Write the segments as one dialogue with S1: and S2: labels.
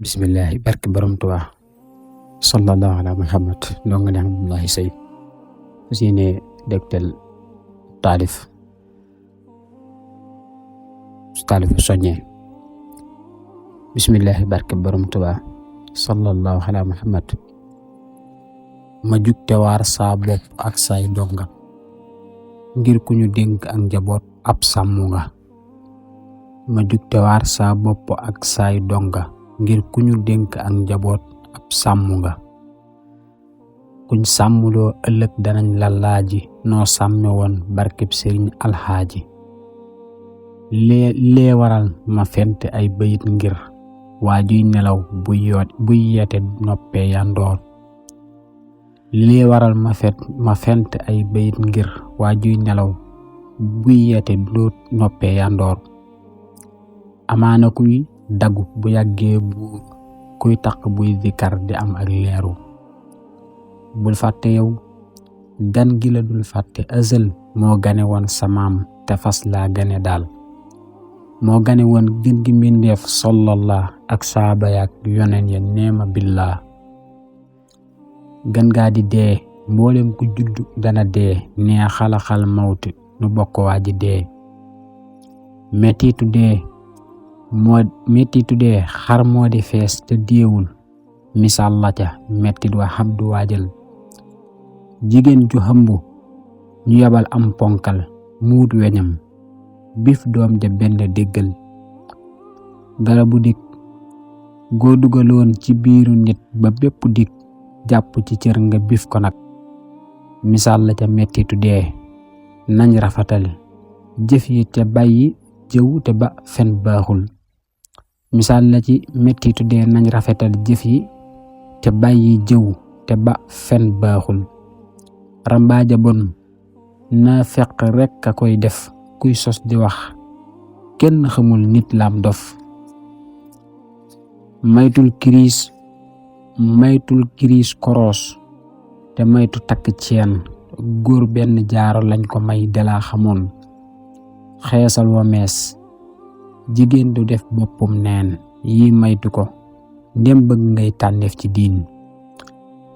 S1: bismillahi barke borom Tuubaa sallallahu ala muhammad ndonga ne Abdullahi Sey fas yéene dégtal taalifu soññee. Bismillahi barke borom Tuubaa sallallahu ala muhammad ma jug te waar saa bopp ak say donga ngir ku ñu dénk ak njaboot ab sàmm nga. Ma jug te waar saa bopp ak say donga ngir ku ñu dénk ak njaboot ab sàmm nga. Kuñ sàmmloo ëllëg danañ la laaji noo sàmme woon barkeb sëriñ alxaaji. lee waral ma fent ay bayit ngir waajuy nelaw buy yeete noppee yandoor. Lee waral ma fent ay bayit ngir waajuy nelaw buy yeete doot noppee yandoor. Amaana kuy dagu bu yàggee buur kuy taq buy zikar di am ak leeru. Bul fàtte yow gan gi la dul fàtte ësël moo gane woon samaam te fas laa gane daal. Moo gane woon gën gi mbindeef sallallah ak saaba yaak yoneen ya neema billah. Gën gaa di dee mboolem ku juddu dana dee nee xalaxal mawti nu bokk waaji dee. mettitu dee xar moo di fees te deewul misaal la ca mettit wa xabdu waajal. Jigéen ju xëmbu ñu yabal am ponkal muut weñam bif doom ja benn déggal. Garabu dik goo dugaloon ci biiru nit ba bépp dik jàpp ci cër nga bif ko nag misaal la ca mettitu dee. Nañ rafetal jëf yi te bàyyi jëw te ba fen baaxul. Misaal la ci mettitu dee nañ rafetal jëf yi te bàyyi jëw te ba fen baaxul. Rambaaja bon naa feq rekk a koy def kuy sos di wax kenn xamul nit lam dof. maytul kiriis koroos te maytu takk ceen góor benn jaaro lañ ko may dalaa xamoon. Xeesal wa mees jigéen du def boppum neen yi maytu ko ndem bëgg ngay tànneef ci diin.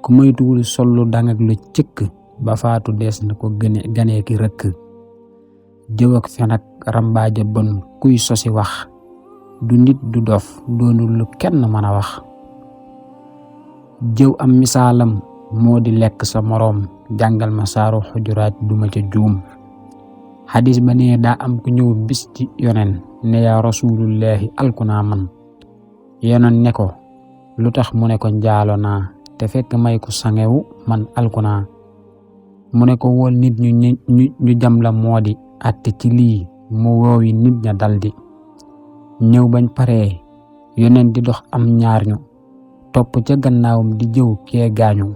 S1: Ku maytuwul sollu dangak lu cëkk ba faatu dees na ko ganee ki rëkk. Jëw ak fen ak rambaaja bon kuy sosi wax du nit du dof doonul lu kenn mën a wax. Jëw am misaalam moo di lekk sa moroom jàngal ma saaru xujuraat duma ca juum. Xadis ba nee daa am ku ñëw bis ci yonen ne yaa rasulullahi alkunaa man. Yonen ne ko lu tax mu ne ko njaalo naa te fekk may ko sangewu man alkunaa. Mu ne ko wool nit ñu jam la moo di àtte ci lii mu woowi nit ña daldi ñëw. Bañ paree yonen di dox am ñaar ñu topp ca gannaawam di jëw kee gaañu.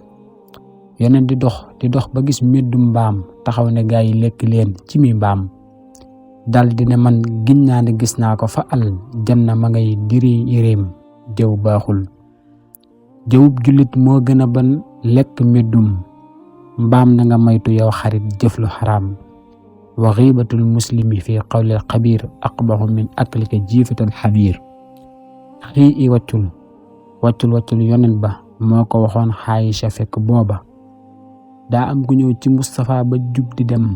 S1: Yonen di dox ba gis meddu mbaam taxaw ne gaa yi lekk leen ci mi mbaam. daldi ne man giñ naa ne gis naa ko fa al janna ma ngay diri yéreem jëw baaxul. jëwub jullit moo gën a ban lekk meddum mbaam na nga maytu yow xarit jëf lu xaraam. Wa xiibatul muslimi fi qawlil xabiir aqbahu min aklika jiifatal xabiir. xii i waccul yonen ba moo ko waxoon Xaayisa fekk booba daa am ku ñëw ci Mustafa ba jub di dem.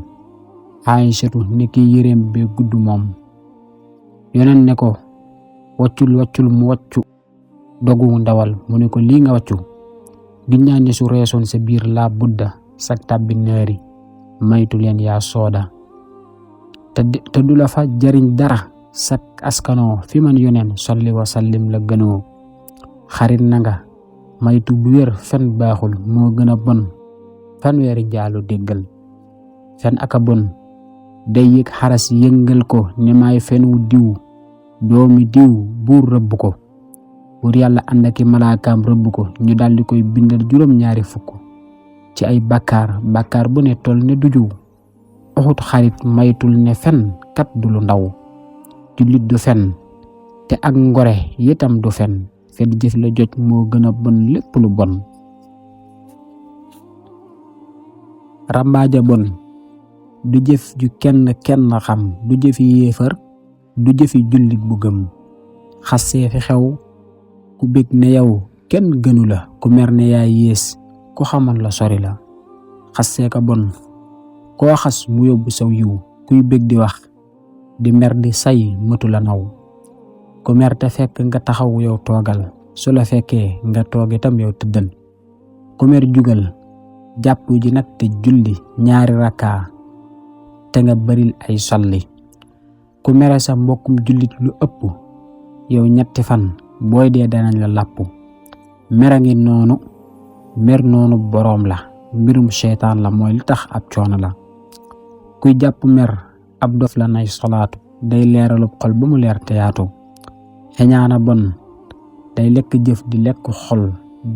S1: Xaayisatu ne ki yéreem bee gudd moom. yonen ne ko waccul mu waccu dogu ndawal mu ne ko lii nga waccu ginnaaw ne su reesoon sa biir laa budda sak tàbbi neeri maytu leen yaa sooda. te du la fa jariñ dara sak askanoo fi man yonen solli wa sallim la gënoo. xarit na nga maytu bu wér fen baaxul moo gën a bon fanweeri jaalu déggal. fen aka bon day yëg xaras yëngal ko ne maay fen wu diw doomi diw buur rëbb ko. buur yàlla ànd aki malaakaam rëbb ko ñu daldi koy bindal juróom-ñaari fukk ci ay bàkkaar bu ne toll ne dujuw. uxut xarit maytul ne fen kat du lu ndaw. jullit du fen te ak ngore yitam du fen fet jëf la jot moo gën a bon lépp lu bon. Rambaaja bon du jëf ju kenn xam du jëfi yéefar du jëfi jullit bu gëm. xassee fi xew ku ku bég ne yow kenn gënu la ku mer ne yaa yées ku xamal la sori la xassee ka bon koo xas mu yóbbu saw yiw kuy bég di wax di mer di say mëtu la naw ku mer te fekk nga taxaw yow toogal su la fekkee nga toog itam yow tëddal ku mer jugal jàpp ji nag te julli 2 rakkaa te nga baril ay solli ku mere sa mbokkum jullit lu ëpp yow 3 fan booy dee danañ la làpp mera ngi noonu mer noonu boroom la mbirum seytaan la mooy li tax ab coono la kuy jàpp mer ab dof la nay solaatu day leeralub xol ba mu leer te yaatu xeñaana bon day lekk jëf di lekk xol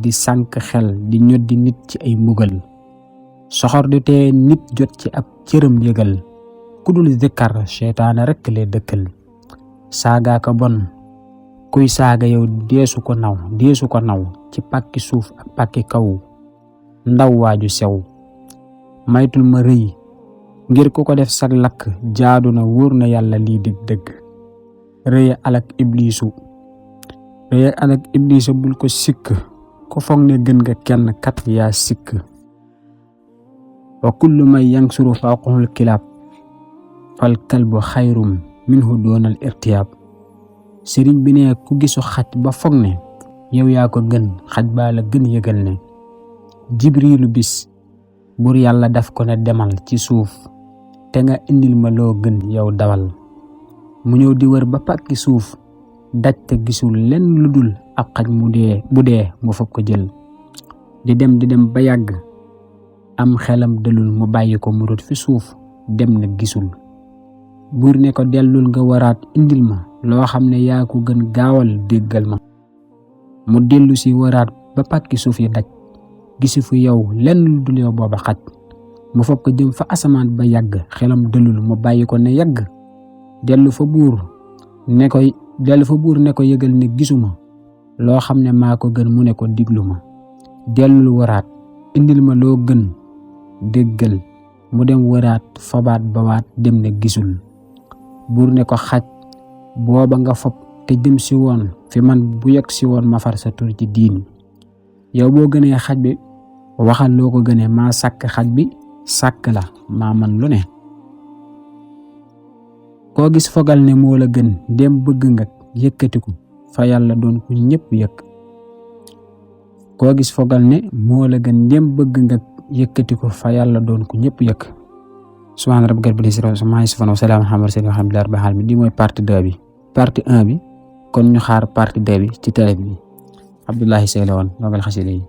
S1: di sànk xel di ñoddi nit ci ay mbugal soxor du tee nit jot ci ab cëram yëgal ku dul zikkar seytaane rekk lay dëkkal saaga ka bon kuy saaga yow deesu ko naw ci pàkki suuf ak pàkki kaw ndaw waaju sew maytul ma rëy ngir ku ko def sag lakk jaadu na wóor na yàlla lii dëgg rëy alak ibliisu bul ko sikk ko foog ne gën nga kenn kat yaa sikk wa kullu man yansuru fawqahul kilaab fal kalbu xayrum minhu doonal irtiyaab sëriñ bi ne ku gisu xaj ba foog ne yow yaa ko gën xaj baa la gën yëgal ne jibriilu bis bur yàlla daf ko ne demal ci suuf te nga indil ma loo gën yow dawal mu ñëw di wër ba pàkki suuf daj te gisul lenn lu dul ab xaj bu dee mu fab ko jël di dem ba yàgg am xelam dëlul mu bàyyi ko mu rot fi suuf dem na gisul buur ne ko dellul nga waraat indil ma loo xam ne yaa ko gën gaawal déggal ma mu dellu si waraat ba pàkki suuf yi daj gisu fi yow lenn lu dul yow booba xaj mu fab ko jëm fa asamaan ba yàgg xelam dëlul mu bàyyi ko ne yàgg dellu fa buur ne ko yëgal ne gisuma loo xam ne maa ko gën mu ne ko diglu ma dellul waraat indil ma loo gën déggal mu dem waraat fabaat bawaat dem ne gisul buur ne ko xaj booba nga fob te jëm si woon fi man bu yegg si woon ma far sa tur ci diin yow boo gënee xaj bi waxal loo ko gënee maa sàkk xaj bi sàkk la maa man lu ne koo gis fogal ne moo la gën dem bëgg nga yëkkatiku fa yàlla doon ku ñëpp yëkk koo gis fogal ne moo la gën dem bëgg nga yëkkatiku fa yàlla doon ku ñëpp yëkk subhaana rabbika rabbil izzati ammaa yasifuun wa salaamun alal mursaliin walhamdulillaahi rabbil aalamiin di mooy partie 2 bi partie 1 bi kon ñu xaar partie 2 bi ci télé bi Abdoulaye Seye la woon ndongal xasida yi